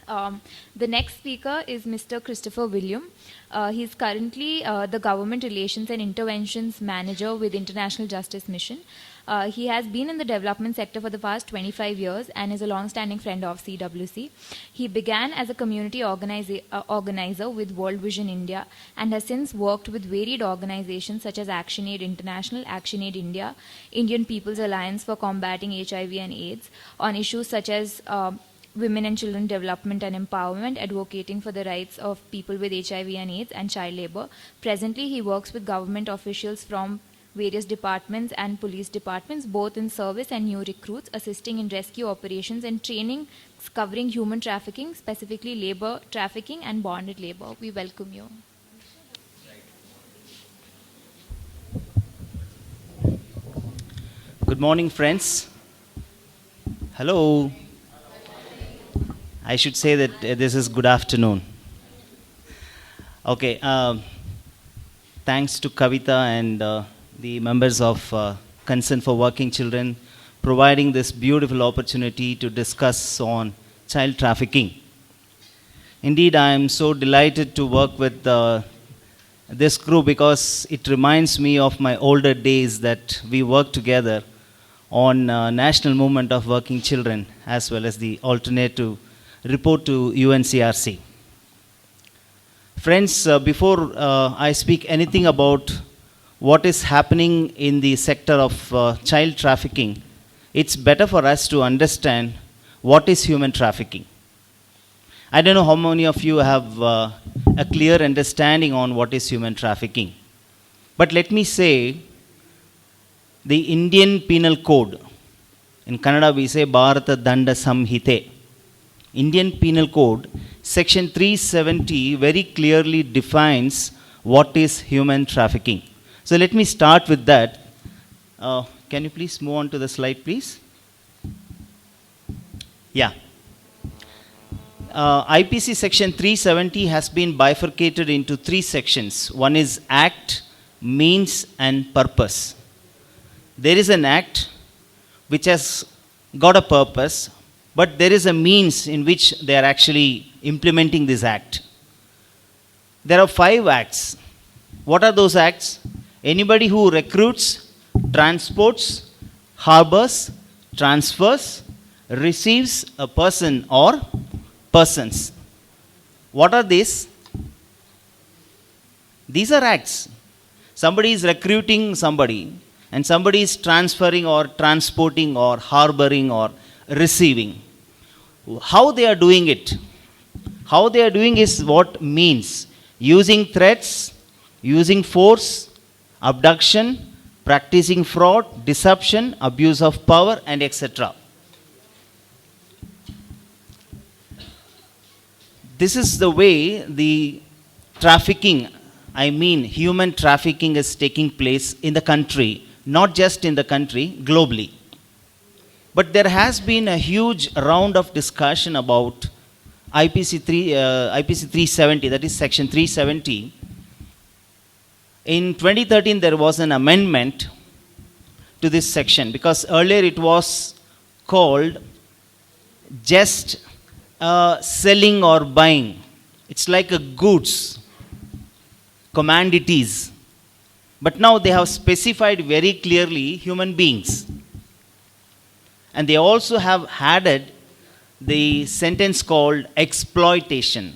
The next speaker is Mr. Christopher William. He's currently the Government Relations and Interventions Manager with International Justice Mission. He has been in the development sector for the past 25 years and is a long-standing friend of CWC. He began as a community organizer with World Vision India and has since worked with varied organizations such as ActionAid International, ActionAid India, Indian People's Alliance for Combating HIV and AIDS on issues such as women and children development and empowerment, advocating for the rights of people with HIV and AIDS, and child labor. Presently, he works with government officials from various departments and police departments, both in service and new recruits, assisting in rescue operations and training covering human trafficking, specifically labor trafficking and bonded labor. We welcome you. Good morning, friends. Hello. I should say that this is good afternoon. Okay. Thanks to Kavita and the members of Concern for Working Children providing this beautiful opportunity to discuss on child trafficking. Indeed, I am so delighted to work with this group because it reminds me of my older days that we worked together on National Movement of Working Children as well as the alternative report to UNCRC. Friends, before I speak anything about what is happening in the sector of child trafficking, it's better for us to understand what is human trafficking. I don't know how many of you have a clear understanding on what is human trafficking. But let me say, the Indian Penal Code, in Kannada we say Bharata Danda Samhite, Indian Penal Code, section 370 very clearly defines what is human trafficking. So let me start with that. Can you please move on to the slide, please? Yeah. IPC section 370 has been bifurcated into three sections. One is act, means, and purpose. There is an act which has got a purpose, but there is a means in which they are actually implementing this act. There are 5 acts. What are those acts? Anybody who recruits, transports, harbors, transfers, receives a person or persons. What are these? These are acts. Somebody is recruiting somebody, and somebody is transferring or transporting or harboring or receiving. How they are doing it? How they are doing is what means. Using threats, using force, abduction, practicing fraud, deception, abuse of power, and etc. This is the way the trafficking, I mean human trafficking, is taking place in the country, not just in the country, globally. But there has been a huge round of discussion about IPC 370, that is section 370. In 2013, there was an amendment to this section because earlier it was called just selling or buying. It's like a goods, commodities. But now they have specified very clearly human beings. And they also have added the sentence called exploitation,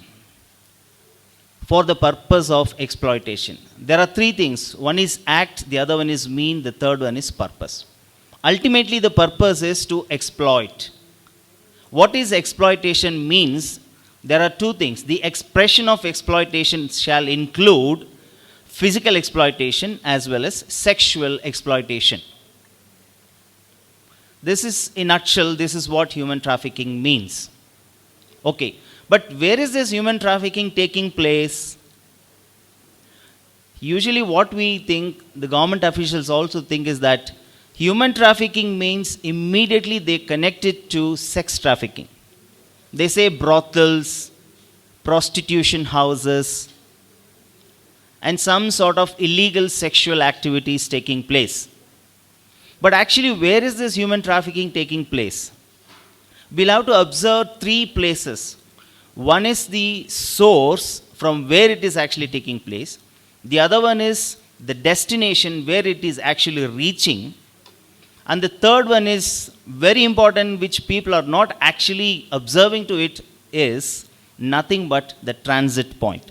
for the purpose of exploitation. There are 3 things. One is act, the other one is mean, the third one is purpose. Ultimately, the purpose is to exploit. What is exploitation means? There are 2 things. The expression of exploitation shall include physical exploitation as well as sexual exploitation. This is, in a nutshell, this is what human trafficking means. Okay, but where is this human trafficking taking place? Usually what we think, the government officials also think, is that human trafficking means immediately they connect it to sex trafficking. They say brothels, prostitution houses, and some sort of illegal sexual activities taking place. But actually, where is this human trafficking taking place? We'll have to observe 3 places. One is the source from where it is actually taking place. The other one is the destination where it is actually reaching. And the third one is very important, which people are not actually observing to it, is nothing but the transit point.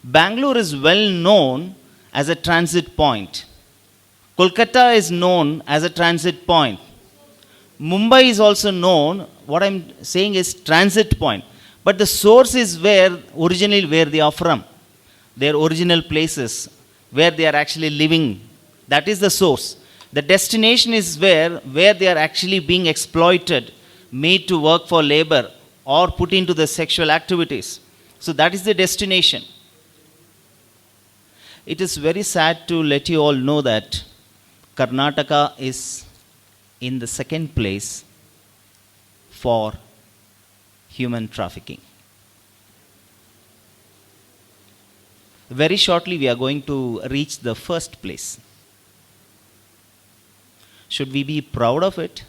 Bangalore is well known as a transit point. Kolkata is known as a transit point. Mumbai is also known, what I'm saying is transit point. But the source is originally where they are from. Their original places, where they are actually living. That is the source. The destination is where they are actually being exploited, made to work for labor, or put into the sexual activities. So that is the destination. It is very sad to let you all know that Karnataka is in the second place for human trafficking. Very shortly, we are going to reach the first place. Should we be proud of it?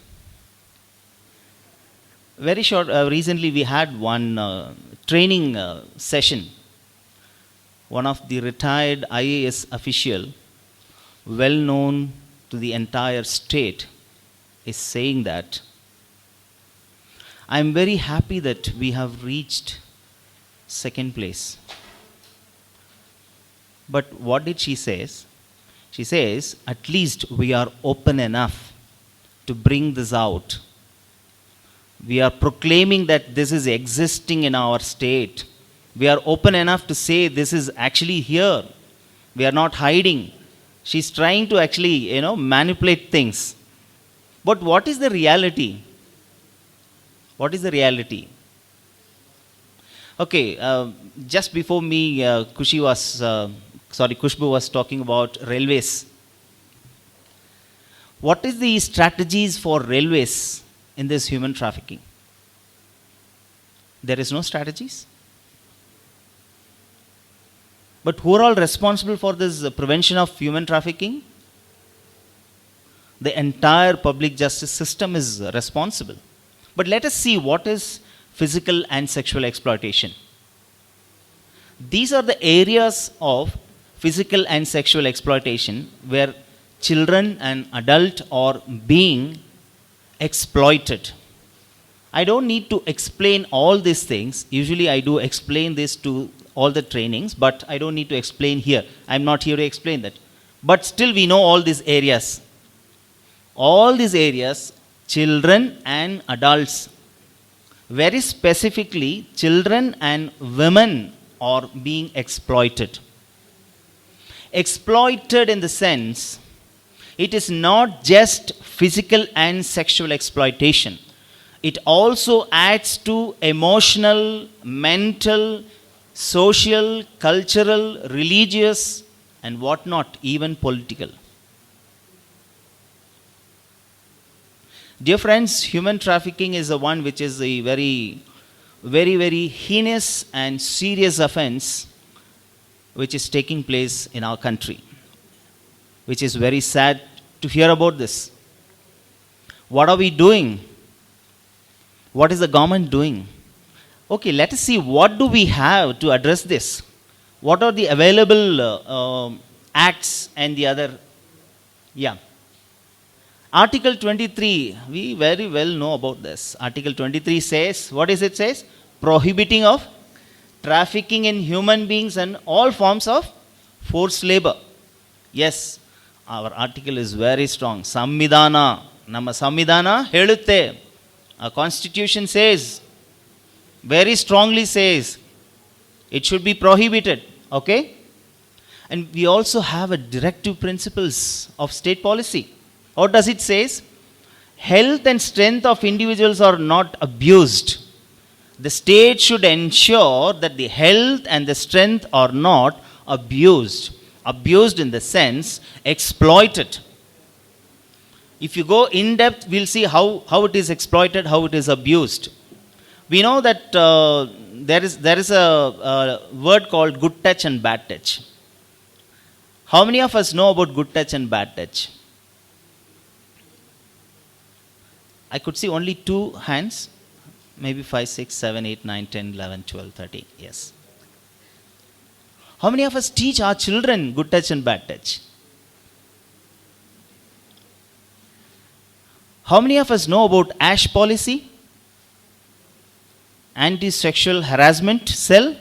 Very short, recently we had one training session. One of the retired IAS official, well known to the entire state, is saying that, I am very happy that we have reached second place. But what did she say? She says, at least we are open enough to bring this out. We are proclaiming that this is existing in our state. We are open enough to say this is actually here. We are not hiding. She's trying to actually, manipulate things. But what is the reality? What is the reality? Okay, just before me, Kushbu was talking about railways. What is the strategies for railways in this human trafficking? There is no strategies. But who are all responsible for this prevention of human trafficking? The entire public justice system is responsible. But let us see what is physical and sexual exploitation. These are the areas of physical and sexual exploitation where children and adults are being exploited. I don't need to explain all these things. Usually I do explain this to all the trainings, but I don't need to explain here. I'm not here to explain that. But still we know all these areas. All these areas, children and adults, very specifically children and women are being exploited. Exploited in the sense, it is not just physical and sexual exploitation. It also adds to emotional, mental, social, cultural, religious, and whatnot, even political. Dear friends, human trafficking is the one which is a very, very, very heinous and serious offense which is taking place in our country, which is very sad to hear about this. What are we doing? What is the government doing? Okay, let us see what do we have to address this. What are the available acts and the other? Yeah. Article 23, we very well know about this. Article 23 says, what is it says? Prohibiting of trafficking in human beings and all forms of forced labor. Yes, our article is very strong. Samvidhana, nama Samvidhana helutte. Our constitution says, very strongly says, it should be prohibited. Okay? And we also have a directive principles of state policy. What does it say? Health and strength of individuals are not abused. The state should ensure that the health and the strength are not abused. Abused in the sense, exploited. If you go in depth, we'll see how it is exploited, how it is abused. We know that there is a word called good touch and bad touch. How many of us know about good touch and bad touch? I could see only 2 hands. Maybe 5, 6, 7, 8, 9, 10, 11, 12, 13. Yes. How many of us teach our children good touch and bad touch? How many of us know about ASH policy? Anti-sexual harassment cell.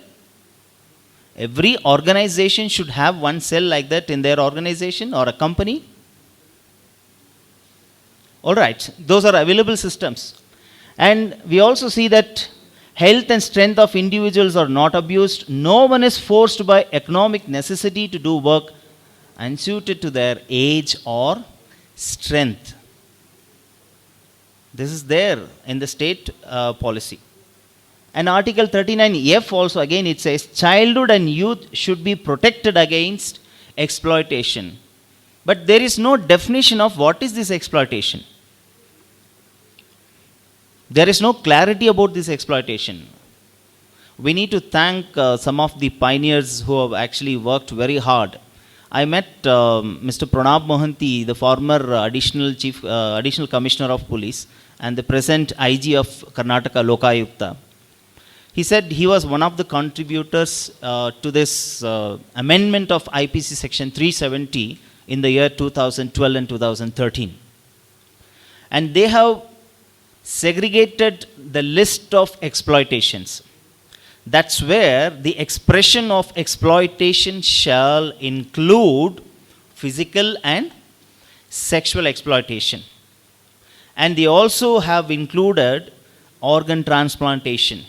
Every organization should have one cell like that in their organization or a company. All right, those are available systems. And we also see that health and strength of individuals are not abused. No one is forced by economic necessity to do work unsuited to their age or strength. This is there in the state policy. And Article 39F also, again it says, childhood and youth should be protected against exploitation. But there is no definition of what is this exploitation. There is no clarity about this exploitation. We need to thank some of the pioneers who have actually worked very hard. I met Mr. Pranab Mohanty, the former additional commissioner of police and the present IG of Karnataka Lokayukta. He said he was one of the contributors to this amendment of IPC section 370 in the year 2012 and 2013. And they have segregated the list of exploitations. That's where the expression of exploitation shall include physical and sexual exploitation. And they also have included organ transplantation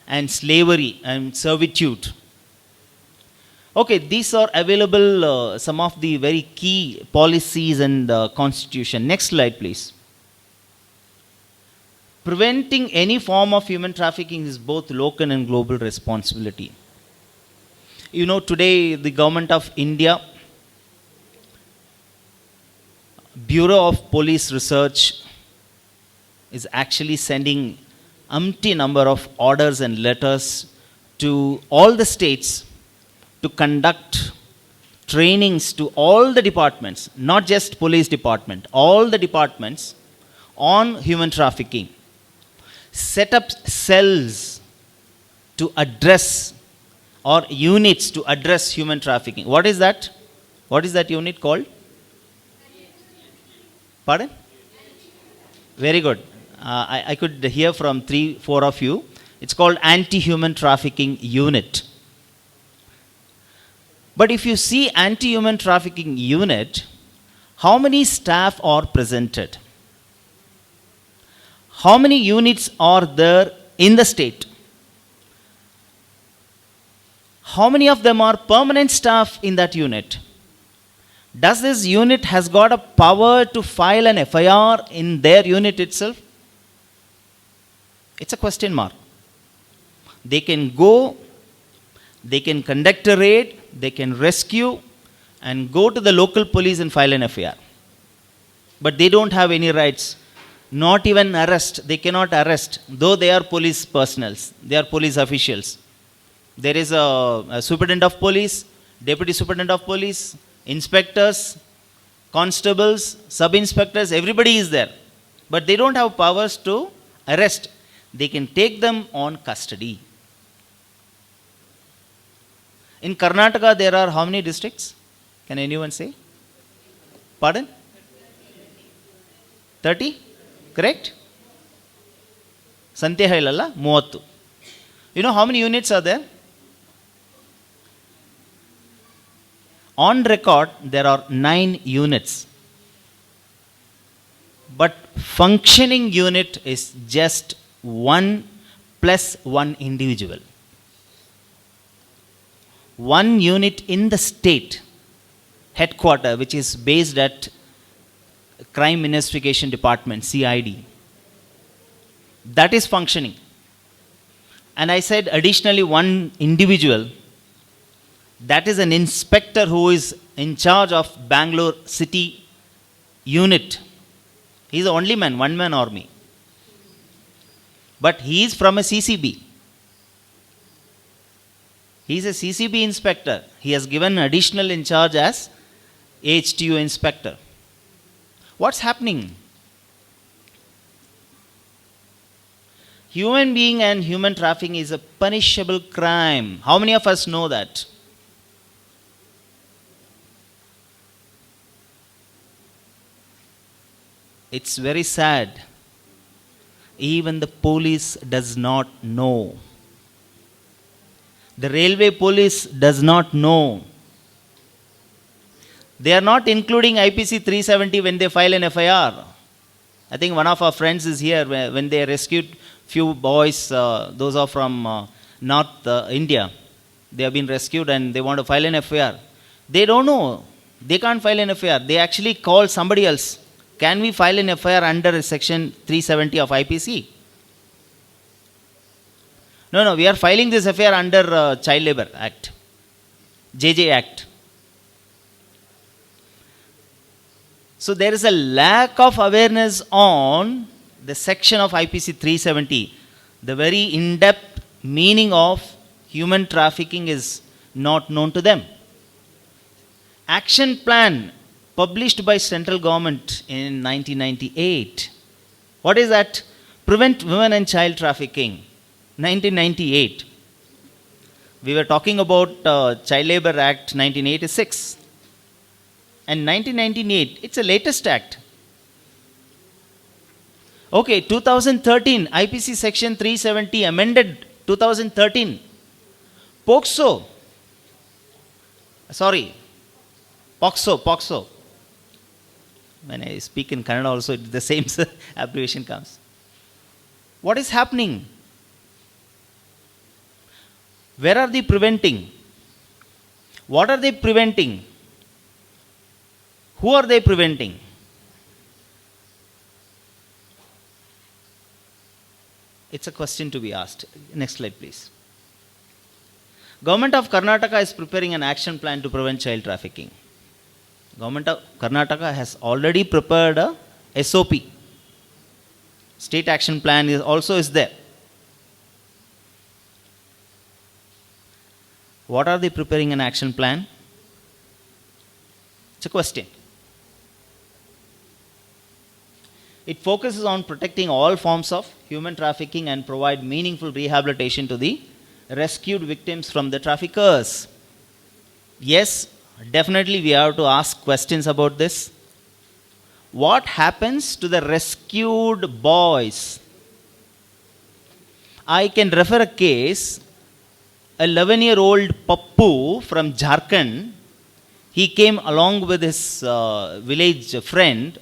and slavery and servitude. Okay, these are available, some of the very key policies and constitution. Next slide, please. Preventing any form of human trafficking is both local and global responsibility. You know, today the government of India, Bureau of Police Research is actually sending umpty number of orders and letters to all the states to conduct trainings to all the departments, not just police department, all the departments on human trafficking. Set up cells to address or units to address human trafficking. What is that? What is that unit called? Pardon? Very good. I could hear from 3-4 of you. It's called Anti-Human Trafficking Unit. But if you see Anti-Human Trafficking Unit, how many staff are presented? How many units are there in the state? How many of them are permanent staff in that unit? Does this unit has got a power to file an FIR in their unit itself? It's a question mark. They can go, they can conduct a raid, they can rescue and go to the local police and file an FIR. But they don't have any rights. Not even arrest. They cannot arrest, though they are police personals. They are police officials. There is a superintendent of police, deputy superintendent of police, inspectors, constables, sub-inspectors, everybody is there. But they don't have powers to arrest. They can take them on custody. In Karnataka, there are how many districts? Can anyone say? Pardon? 30? Correct? Santya Hailalla, 30. You know how many units are there? On record, there are 9 units. But functioning unit is just 1 plus 1 individual. 1 unit in the state headquarters, which is based at Crime Investigation Department, CID. That is functioning. And I said additionally 1 individual, that is an inspector who is in charge of Bangalore city unit. He is the only man, 1-man army. But he is from a CCB. He is a CCB inspector. He has given additional in charge as HTU inspector. What's happening? Human being and human trafficking is a punishable crime. How many of us know that? It's very sad. Even the police does not know. The railway police does not know. They are not including IPC 370 when they file an FIR. I think one of our friends is here when they rescued few boys, those are from North India. They have been rescued and they want to file an FIR. They don't know. They can't file an FIR. They actually call somebody else. Can we file an FIR under section 370 of IPC? No, we are filing this FIR under Child Labor Act, JJ Act. So there is a lack of awareness on the section of IPC 370. The very in-depth meaning of human trafficking is not known to them. Action plan published by central government in 1998. What is that? Prevent women and child trafficking. 1998. We were talking about Child Labor Act 1986. And 1998, it's a latest act. Okay, 2013, IPC section 370 amended 2013. POXO. When I speak in Kannada also, the same abbreviation comes. What is happening? Where are they preventing? What are they preventing? Who are they preventing? It's a question to be asked. Next slide, please. Government of Karnataka is preparing an action plan to prevent child trafficking. Government of Karnataka has already prepared a SOP. State action plan is there. What are they preparing an action plan? It's a question. It focuses on protecting all forms of human trafficking and provide meaningful rehabilitation to the rescued victims from the traffickers. Yes, definitely we have to ask questions about this. What happens to the rescued boys? I can refer a case. A 11-year-old Pappu from Jharkhand, he came along with his village friend,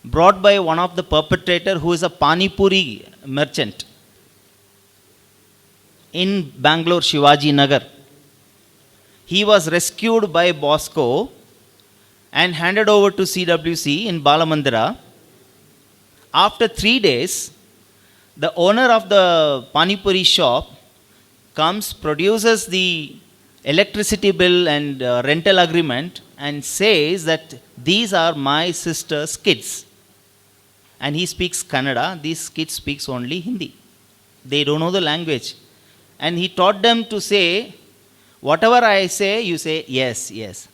brought by one of the perpetrator who is a Pani Puri merchant in Bangalore, Shivaji Nagar. He was rescued by Bosco and handed over to CWC in Balamandira. After 3 days, the owner of the Pani Puri shop comes, produces the electricity bill and rental agreement and says that these are my sister's kids. And he speaks Kannada. These kids speaks only Hindi. They don't know the language. And he taught them to say, whatever I say, you say yes, yes.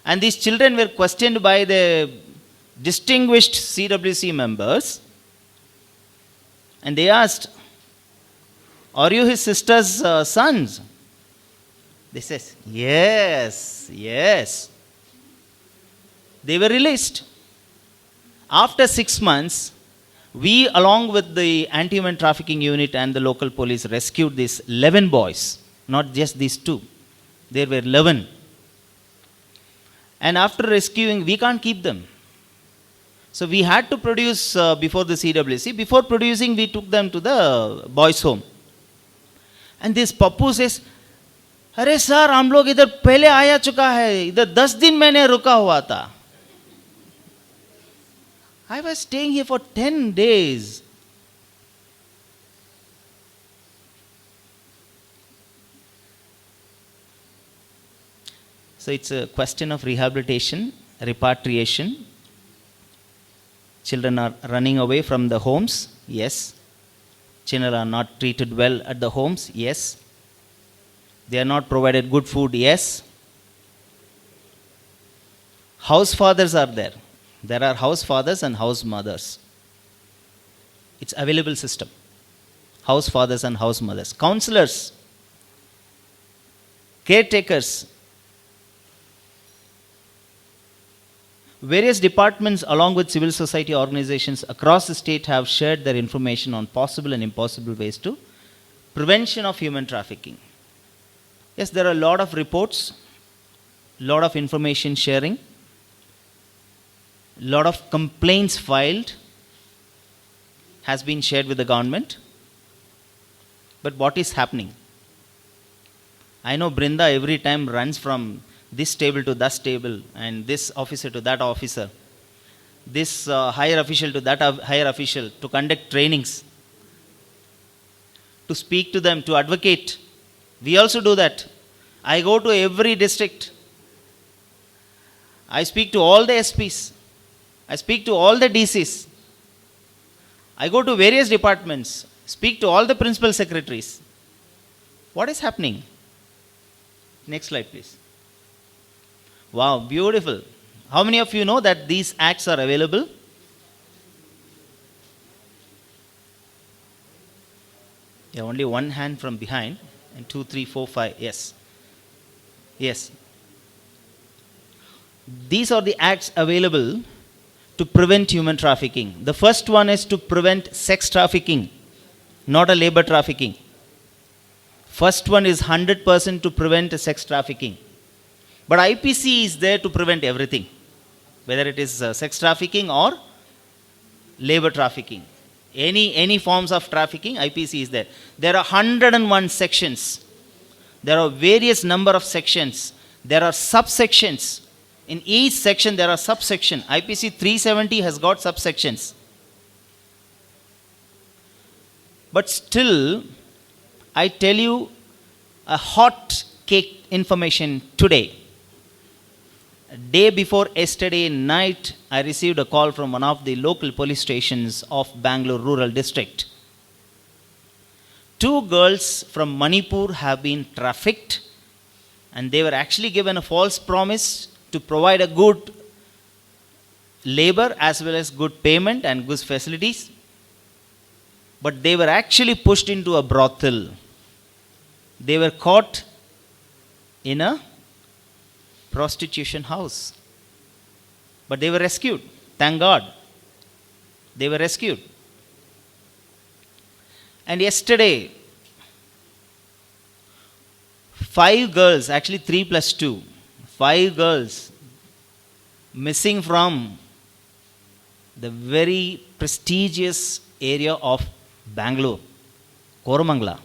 And these children were questioned by the distinguished CWC members. And they asked, are you his sister's sons? They says, yes, yes. They were released. After 6 months, we along with the anti-human trafficking unit and the local police rescued these 11 boys, not just these 2. There were 11. And after rescuing, we can't keep them. So we had to produce before the CWC. Before producing, we took them to the boys' home. And this Pappu says, अरे sir हम लोग इधर पहले आया चुका है, इधर 10 दिन मैंने रुका हुआ था. I was staying here for 10 days. So it's a question of rehabilitation, repatriation. Children are running away from the homes, yes. Children are not treated well at the homes, yes. They are not provided good food, yes. House fathers are there. There are house fathers and house mothers. It's available system. House fathers and house mothers, counselors, caretakers. Various departments along with civil society organizations across the state have shared their information on possible and impossible ways to prevention of human trafficking. Yes, there are a lot of reports, lot of information sharing, lot of complaints filed has been shared with the government. But what is happening? I know Brinda every time runs from this table to that table, and this officer to that officer, this higher official to that higher official, to conduct trainings, to speak to them, to advocate. We also do that. I go to every district. I speak to all the SPs. I speak to all the DCs. I go to various departments, speak to all the principal secretaries. What is happening? Next slide, please. Wow, beautiful. How many of you know that these acts are available? Yeah, only one hand from behind, and 2, 3, 4, 5. Yes. Yes. These are the acts available to prevent human trafficking. The first one is to prevent sex trafficking, not a labor trafficking. First one is 100% to prevent sex trafficking. But IPC is there to prevent everything, whether it is sex trafficking or labor trafficking. Any forms of trafficking, IPC is there. There are 101 sections. There are various number of sections. There are subsections. In each section there are subsections. IPC 370 has got subsections. But still, I tell you a hot cake information today. A day before yesterday night, I received a call from one of the local police stations of Bangalore Rural District. 2 girls from Manipur have been trafficked, and they were actually given a false promise to provide a good labor as well as good payment and good facilities. But they were actually pushed into a brothel. They were caught in a prostitution house. But they were rescued. Thank God. They were rescued. And yesterday, 5 girls, actually 3 plus 2, 5 girls missing from the very prestigious area of Bangalore, Koramangala.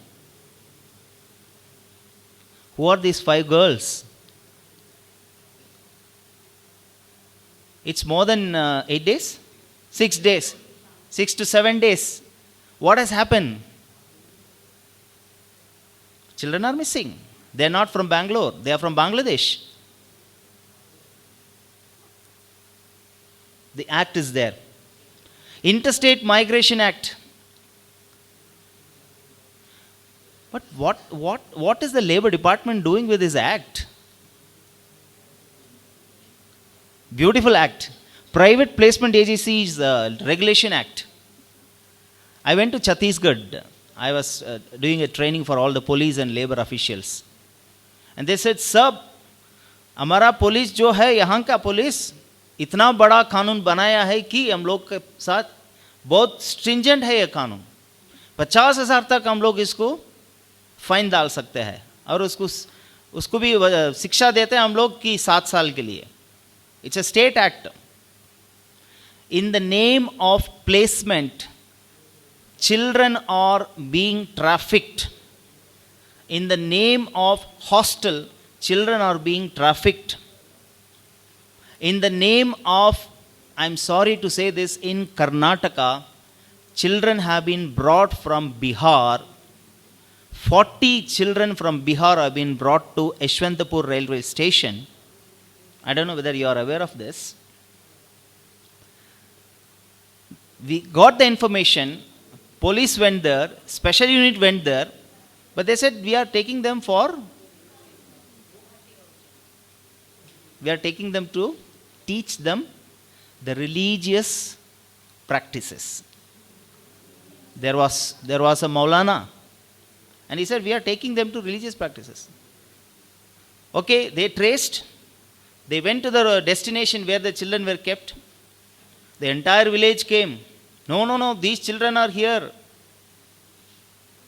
Who are these 5 girls? It's more than 8 days? 6 days. 6 to 7 days. What has happened? Children are missing. They are not from Bangalore. They are from Bangladesh. The act is there. Interstate Migration Act. But what is the Labor Department doing with this act? Beautiful act. Private Placement Agencies Regulation Act. I went to Chhattisgarh. I was doing a training for all the police and labor officials. And they said, "Sab, हमारा police जो है यहाँ का police इतना बड़ा कानून बनाया है कि हम लोग के साथ बहुत स्ट्रिंजेंट है ये कानून। 50,000 तक हम लोग इसको फाइन डाल सकते हैं और उसको भी शिक्षा देते हैं हम लोग कि 7 साल के लिए। It's a state act. In the name of placement, children are being trafficked. In the name of hostel, children are being trafficked. In the name of, I'm sorry to say this, in Karnataka, children have been brought from Bihar. 40 children from Bihar have been brought to Yeshwantapur railway station. I don't know whether you are aware of this. We got the information, police went there, special unit went there, but they said we are taking them to teach them the religious practices. There was a Maulana, and he said, we are taking them to religious practices. Okay, they traced, they went to the destination where the children were kept. The entire village came. No, no, no, these children are here.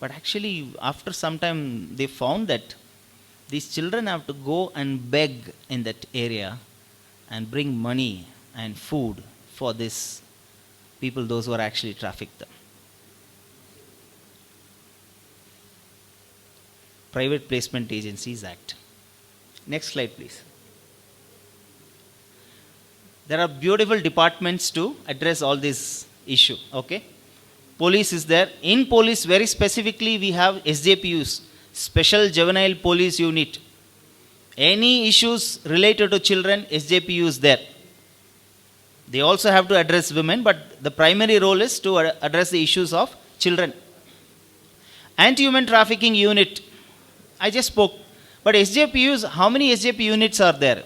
But actually, after some time, they found that these children have to go and beg in that area and bring money and food for these people, those who are actually trafficked them. Private Placement Agencies Act. Next slide, please. There are beautiful departments to address all this issue. Okay, police is there. In police, very specifically, we have SJPUs, Special Juvenile Police Unit. Any issues related to children, SJPU is there. They also have to address women, but the primary role is to address the issues of children. Anti-human trafficking unit, I just spoke. But SJPUs, how many SJP units are there?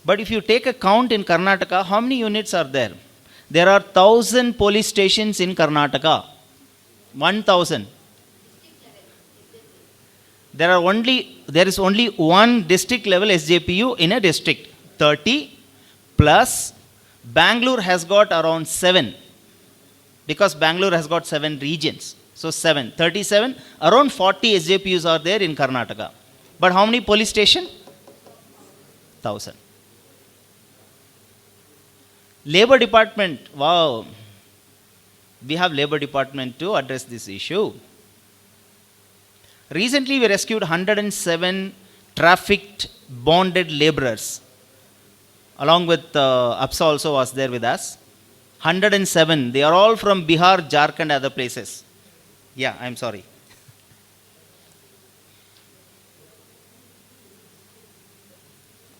But if you take a count in Karnataka, how many units are there? There are 1,000 police stations in Karnataka. 1,000. There is only one district level SJPU in a district. 30 plus Bangalore has got around 7. Because Bangalore has got 7 regions. So 7, 37, around 40 SJPUs are there in Karnataka. But how many police stations? 1,000. Labor department, wow. We have labor department to address this issue. Recently we rescued 107 trafficked bonded laborers. Along with APSA also was there with us. 107. They are all from Bihar, Jharkhand and other places. Yeah, I'm sorry.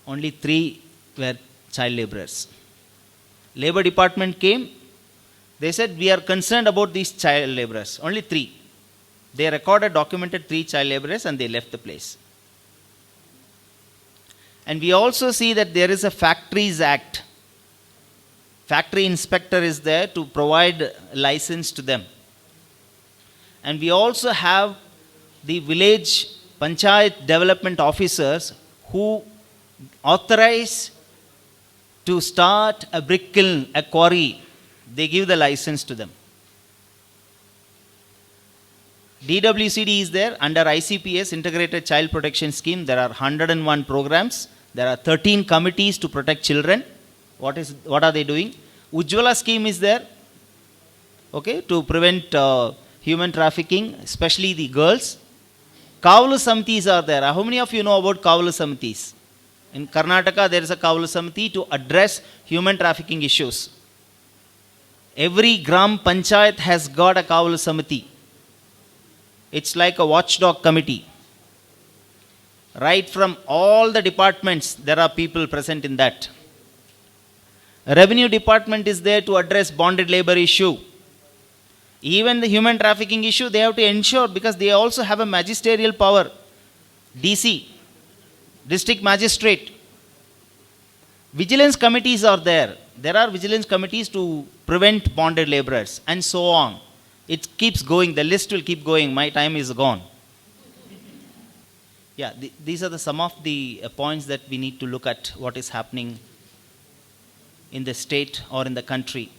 Only 3 were child laborers. Labor department came. They said, we are concerned about these child laborers. Only 3. They recorded, documented 3 child laborers and they left the place. And we also see that there is a Factories Act. Factory inspector is there to provide license to them. And we also have the village panchayat development officers who authorize to start a brick kiln, a quarry. They give the license to them. DWCD is there under ICPS, Integrated Child Protection Scheme. There are 101 programs. There are 13 committees to protect children. What are they doing? Ujjwala scheme is there, okay, to prevent human trafficking, especially the girls. Kavalu Samitis are there. How many of you know about Kavalu Samitis? In Karnataka, there is a Kavalu Samiti to address human trafficking issues. Every Gram Panchayat has got a Kavalu Samiti. It's like a watchdog committee. Right from all the departments, there are people present in that. Revenue department is there to address bonded labor issue. Even the human trafficking issue, they have to ensure, because they also have a magisterial power. DC, district magistrate. Vigilance committees are there. There are vigilance committees to prevent bonded laborers and so on. It keeps going. The list will keep going. My time is gone. Yeah, these are some of the points that we need to look at what is happening in the state or in the country.